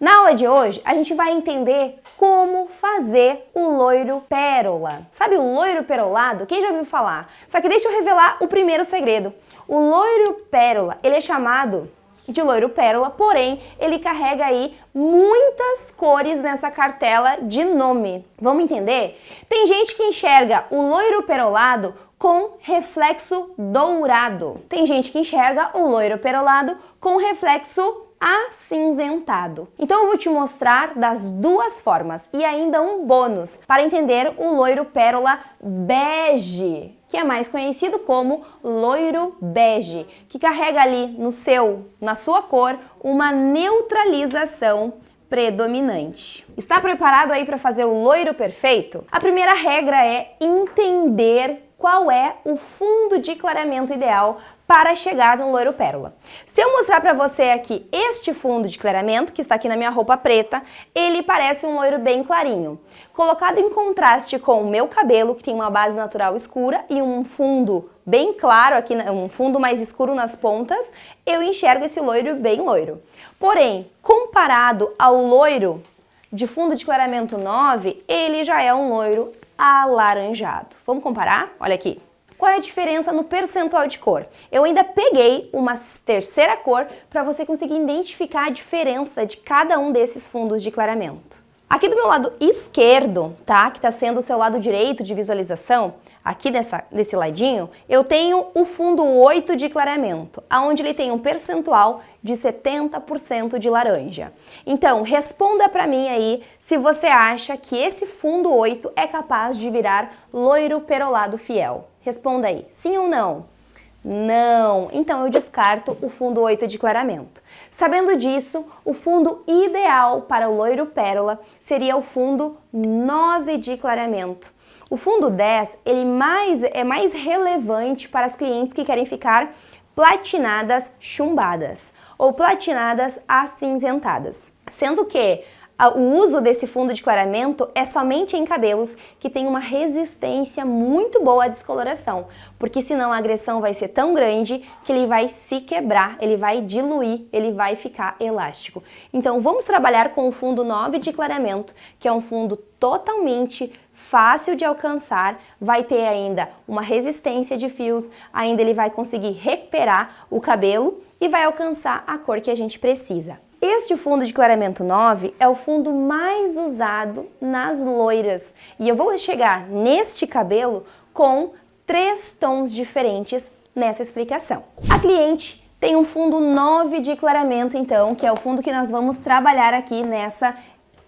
Na aula de hoje, a gente vai entender como fazer o loiro pérola. Sabe o loiro perolado? Quem já ouviu falar? Só que deixa eu revelar o primeiro segredo. O loiro pérola, ele é chamado de loiro pérola, porém, ele carrega aí muitas cores nessa cartela de nome. Vamos entender? Tem gente que enxerga o loiro perolado com reflexo dourado. Tem gente que enxerga o loiro perolado com reflexo acinzentado. Então eu vou te mostrar das duas formas e ainda um bônus para entender o loiro pérola bege, que é mais conhecido como loiro bege, que carrega ali na sua cor, uma neutralização predominante. Está preparado aí para fazer o loiro perfeito? A primeira regra é entender qual é o fundo de clareamento ideal para chegar no loiro pérola. Se eu mostrar para você aqui este fundo de clareamento, que está aqui na minha roupa preta, ele parece um loiro bem clarinho. Colocado em contraste com o meu cabelo, que tem uma base natural escura e um fundo bem claro, aqui um fundo mais escuro nas pontas, eu enxergo esse loiro bem loiro. Porém, comparado ao loiro de fundo de clareamento 9, ele já é um loiro alaranjado. Vamos comparar? Olha aqui. Qual é a diferença no percentual de cor? Eu ainda peguei uma terceira cor para você conseguir identificar a diferença de cada um desses fundos de clareamento. Aqui do meu lado esquerdo, tá? Que está sendo o seu lado direito de visualização, aqui desse ladinho, eu tenho o fundo 8 de clareamento, onde ele tem um percentual de 70% de laranja. Então, responda para mim aí se você acha que esse fundo 8 é capaz de virar loiro perolado fiel. Responda aí, sim ou não? Não! Então eu descarto o fundo 8 de clareamento. Sabendo disso, o fundo ideal para o loiro pérola seria o fundo 9 de clareamento. O fundo 10, ele é mais relevante para as clientes que querem ficar platinadas chumbadas ou platinadas acinzentadas. Sendo que o uso desse fundo de clareamento é somente em cabelos que têm uma resistência muito boa à descoloração, porque senão a agressão vai ser tão grande que ele vai se quebrar, ele vai diluir, ele vai ficar elástico. Então vamos trabalhar com o fundo 9 de clareamento, que é um fundo totalmente fácil de alcançar, vai ter ainda uma resistência de fios, ainda ele vai conseguir recuperar o cabelo e vai alcançar a cor que a gente precisa. Este fundo de clareamento 9 é o fundo mais usado nas loiras e eu vou chegar neste cabelo com 3 tons diferentes nessa explicação. A cliente tem um fundo 9 de clareamento então, que é o fundo que nós vamos trabalhar aqui nessa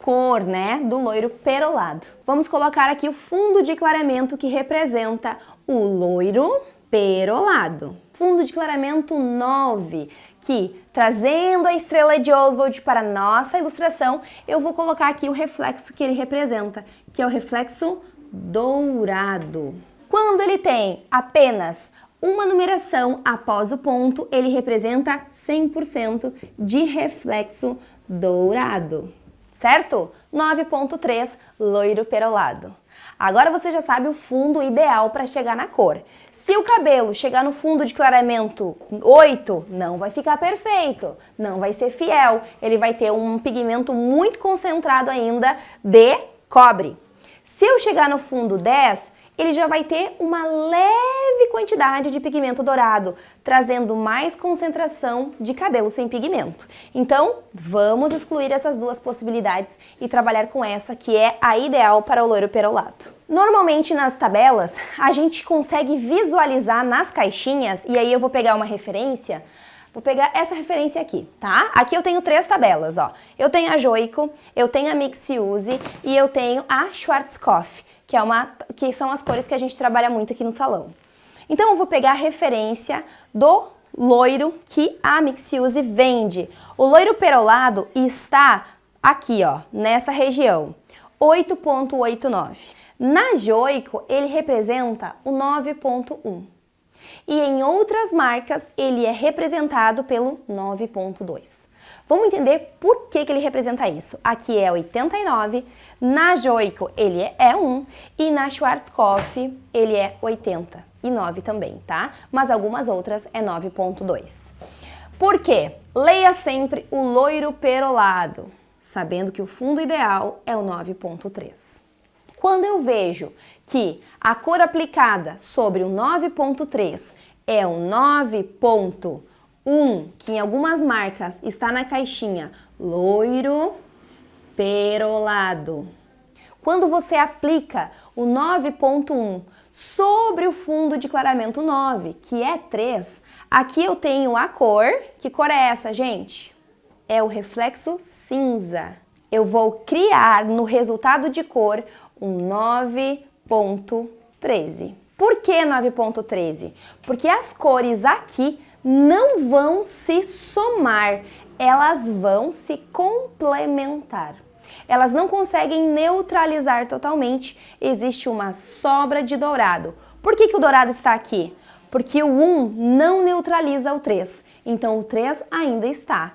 cor, né, do loiro perolado. Vamos colocar aqui o fundo de clareamento que representa o loiro perolado. Fundo de clareamento 9, que trazendo a estrela de Oswald para a nossa ilustração, eu vou colocar aqui o reflexo que ele representa, que é o reflexo dourado. Quando ele tem apenas uma numeração após o ponto, ele representa 100% de reflexo dourado, certo? 9.3, loiro perolado. Agora você já sabe o fundo ideal para chegar na cor. Se o cabelo chegar no fundo de clareamento 8, não vai ficar perfeito, não vai ser fiel, ele vai ter um pigmento muito concentrado ainda de cobre. Se eu chegar no fundo 10, ele já vai ter uma leve quantidade de pigmento dourado, trazendo mais concentração de cabelo sem pigmento. Então, vamos excluir essas duas possibilidades e trabalhar com essa que é a ideal para o loiro perolado. Normalmente nas tabelas, a gente consegue visualizar nas caixinhas, e aí eu vou pegar uma referência. Vou pegar essa referência aqui, tá? Aqui eu tenho 3 tabelas, ó. Eu tenho a Joico, eu tenho a Mixiuse e eu tenho a Schwarzkopf, que são as cores que a gente trabalha muito aqui no salão. Então eu vou pegar a referência do loiro que a Mixiuse vende. O loiro perolado está aqui, ó, nessa região, 8.89. Na Joico, ele representa o 9.1. E em outras marcas, ele é representado pelo 9.2. Vamos entender por que ele representa isso. Aqui é 89, na Joico ele é 1 e na Schwarzkopf ele é 89 também, tá? Mas algumas outras é 9.2. Por quê? Leia sempre o loiro perolado. sabendo que o fundo ideal é o 9.3. Quando eu vejo que a cor aplicada sobre o 9.3 é o 9.1, que em algumas marcas está na caixinha loiro perolado. Quando você aplica o 9.1 sobre o fundo de clareamento 9, que é 3, aqui eu tenho a cor. Que cor é essa, gente? É o reflexo cinza. Eu vou criar no resultado de cor um 9.13. Por que 9.13? Porque as cores aqui não vão se somar, elas vão se complementar. Elas não conseguem neutralizar totalmente, existe uma sobra de dourado. Por que o dourado está aqui? Porque o 1 não neutraliza o 3, então o 3 ainda está.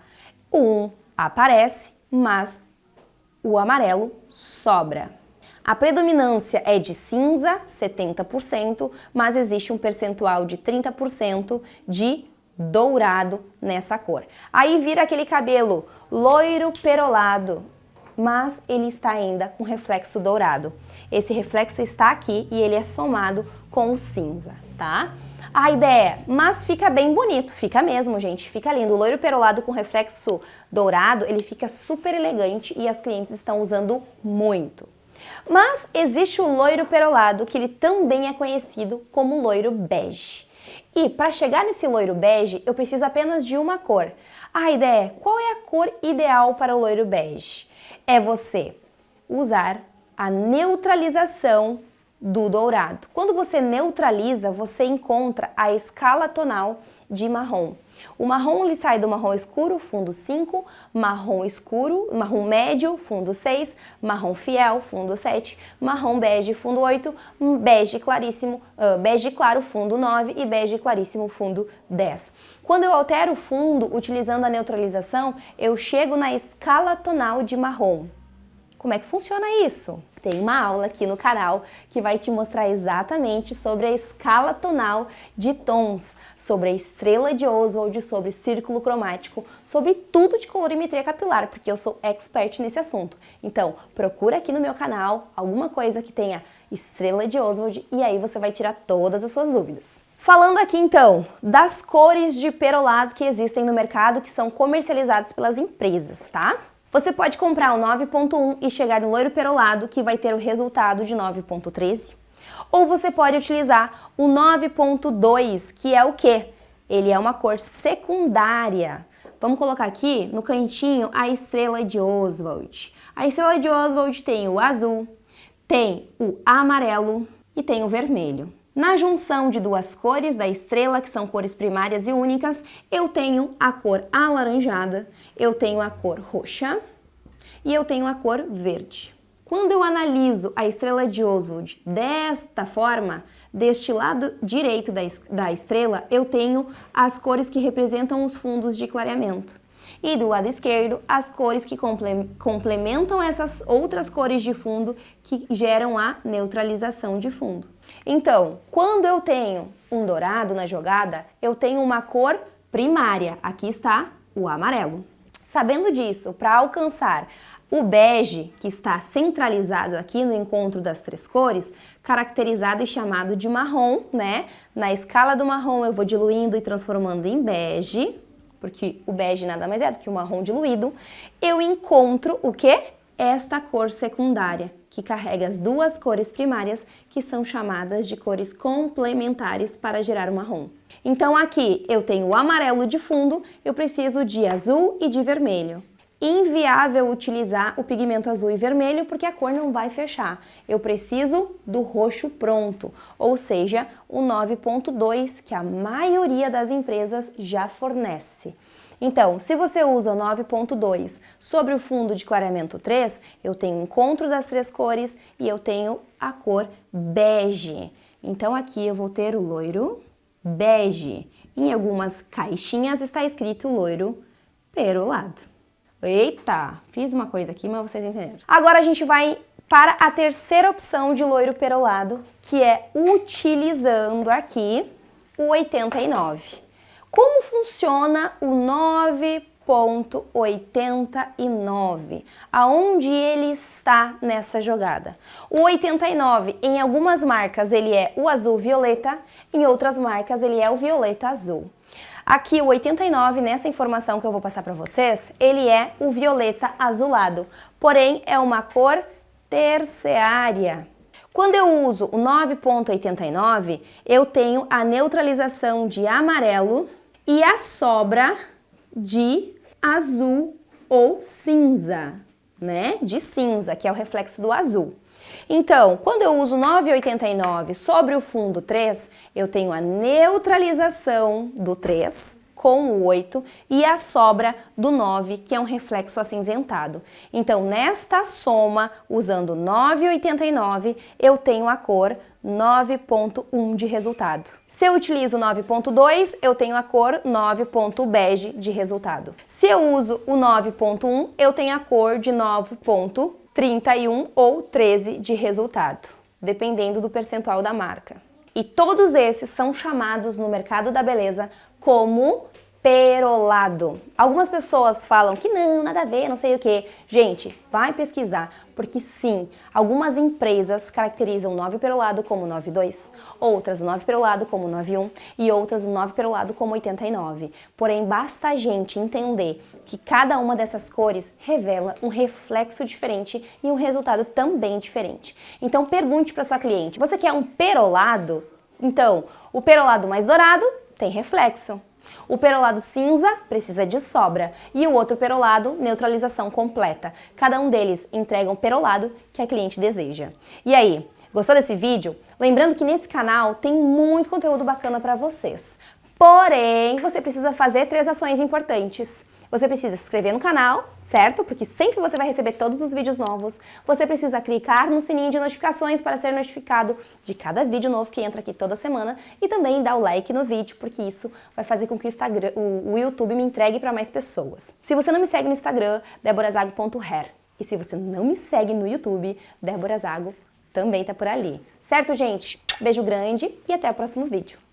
O 1 aparece, mas o amarelo sobra. A predominância é de cinza, 70%, mas existe um percentual de 30% de dourado nessa cor. Aí vira aquele cabelo loiro perolado, mas ele está ainda com reflexo dourado. Esse reflexo está aqui e ele é somado com o cinza, tá? A ideia é, mas fica bem bonito, fica mesmo, gente, fica lindo. O loiro perolado com reflexo dourado, ele fica super elegante e as clientes estão usando muito. Mas existe o loiro perolado, que ele também é conhecido como loiro bege. E para chegar nesse loiro bege, eu preciso apenas de uma cor. A ideia é, qual é a cor ideal para o loiro bege? É você usar a neutralização do dourado. Quando você neutraliza, você encontra a escala tonal de marrom. O marrom ele sai do marrom escuro, fundo 5, marrom escuro, marrom médio, fundo 6, marrom fiel, fundo 7, marrom bege, fundo 8, bege claríssimo, bege claro, fundo 9 e bege claríssimo, fundo 10. Quando eu altero o fundo utilizando a neutralização, eu chego na escala tonal de marrom. Como é que funciona isso? Tem uma aula aqui no canal que vai te mostrar exatamente sobre a escala tonal de tons, sobre a estrela de Oswald, sobre círculo cromático, sobre tudo de colorimetria capilar, porque eu sou expert nesse assunto. Então, procura aqui no meu canal alguma coisa que tenha estrela de Oswald e aí você vai tirar todas as suas dúvidas. Falando aqui então das cores de perolado que existem no mercado, que são comercializadas pelas empresas, tá? Você pode comprar o 9.1 e chegar no loiro perolado, que vai ter o resultado de 9.13. Ou você pode utilizar o 9.2, que é o quê? Ele é uma cor secundária. Vamos colocar aqui no cantinho a estrela de Oswald. A estrela de Oswald tem o azul, tem o amarelo e tem o vermelho. Na junção de duas cores da estrela, que são cores primárias e únicas, eu tenho a cor alaranjada, eu tenho a cor roxa e eu tenho a cor verde. Quando eu analiso a estrela de Oswald desta forma, deste lado direito da estrela, eu tenho as cores que representam os fundos de clareamento. E do lado esquerdo, as cores que complementam essas outras cores de fundo que geram a neutralização de fundo. Então, quando eu tenho um dourado na jogada, eu tenho uma cor primária. Aqui está o amarelo. Sabendo disso, para alcançar o bege, que está centralizado aqui no encontro das três cores, caracterizado e chamado de marrom, né? Na escala do marrom eu vou diluindo e transformando em bege, porque o bege nada mais é do que o marrom diluído, eu encontro o quê? Esta cor secundária, que carrega as duas cores primárias, que são chamadas de cores complementares para gerar o marrom. Então aqui eu tenho o amarelo de fundo, eu preciso de azul e de vermelho. Inviável utilizar o pigmento azul e vermelho porque a cor não vai fechar. Eu preciso do roxo pronto, ou seja, o 9.2 que a maioria das empresas já fornece. Então, se você usa o 9.2 sobre o fundo de clareamento 3, eu tenho o encontro das três cores e eu tenho a cor bege. Então aqui eu vou ter o loiro bege. Em algumas caixinhas está escrito loiro perolado. Eita, fiz uma coisa aqui, mas vocês entenderam. Agora a gente vai para a terceira opção de loiro perolado, que é utilizando aqui o 89. Como funciona o 9,89. Aonde ele está nessa jogada? O 89, em algumas marcas ele é o azul violeta, em outras marcas ele é o violeta azul. Aqui o 89, nessa informação que eu vou passar para vocês, ele é o violeta azulado, porém é uma cor terciária. Quando eu uso o 9,89, eu tenho a neutralização de amarelo e a sobra de azul ou cinza, né? De cinza, que é o reflexo do azul. Então, quando eu uso 9,89 sobre o fundo 3, eu tenho a neutralização do 3 com o 8 e a sobra do 9, que é um reflexo acinzentado. Então, nesta soma, usando 9,89, eu tenho a cor 9,1 de resultado. Se eu utilizo 9,2, eu tenho a cor 9,bege de resultado. Se eu uso o 9,1, eu tenho a cor de 9,31 ou 13 de resultado, dependendo do percentual da marca. E todos esses são chamados no mercado da beleza como perolado. Algumas pessoas falam que não, nada a ver, não sei o que. Gente, vai pesquisar, porque sim, algumas empresas caracterizam o 9 perolado como 9,2, outras o 9 perolado como 9,1 e outras o 9 perolado como 89. Porém, basta a gente entender que cada uma dessas cores revela um reflexo diferente e um resultado também diferente. Então, pergunte para sua cliente, você quer um perolado? Então, o perolado mais dourado tem reflexo. O perolado cinza precisa de sobra e o outro perolado, neutralização completa. Cada um deles entrega um perolado que a cliente deseja. E aí, gostou desse vídeo? Lembrando que nesse canal tem muito conteúdo bacana para vocês. Porém, você precisa fazer 3 ações importantes. Você precisa se inscrever no canal, certo? Porque sempre você vai receber todos os vídeos novos. Você precisa clicar no sininho de notificações para ser notificado de cada vídeo novo que entra aqui toda semana. E também dar o like no vídeo, porque isso vai fazer com que o YouTube me entregue para mais pessoas. Se você não me segue no Instagram, deborazago.hair. E se você não me segue no YouTube, Débora Zago também tá por ali. Certo, gente? Beijo grande e até o próximo vídeo.